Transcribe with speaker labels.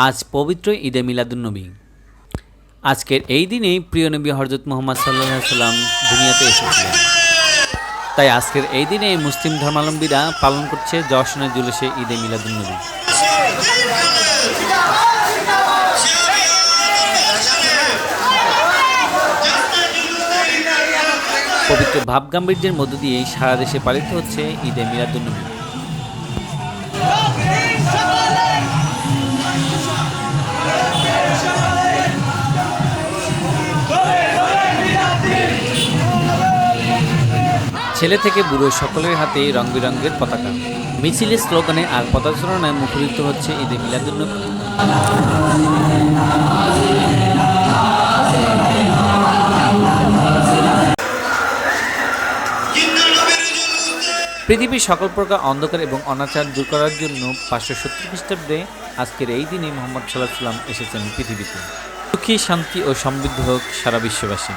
Speaker 1: আজ পবিত্র ঈদে মিলাদুন্নবী। আজকের এই দিনেই প্রিয় নবী হযরত মুহাম্মদ সাল্লাল্লাহু আলাইহি সাল্লাম দুনিয়াতে এসেছিলেন। তাই আজকের এই দিনে মুসলিম ধর্মাবলম্বীরা পালন করছে জশনে জুলুসে ঈদে মিলাদুন্নবী। পবিত্র ভাবগাম্ভীর্যের মধ্য দিয়ে সারা দেশে পালিত হচ্ছে ঈদে মিলাদুন্নবী। ছেলে থেকে বুড়ো সকলের হাতে রং বেরঙের পতাকা, মিছিলের স্লোগানে আর পদাচরণায় মুখরিত হচ্ছে ঈদে মিলাদুন্নবী। পৃথিবীর সকল প্রকার অন্ধকার এবং অনাচার দূর করার জন্য 570 খ্রিস্টাব্দে আজকের এই দিনে মুহাম্মদ সাল্লাল্লাহু আলাইহি ওয়াসাল্লাম এসেছেন পৃথিবীতে। সুখী, শান্তি ও সমৃদ্ধ হোক সারা বিশ্ববাসী।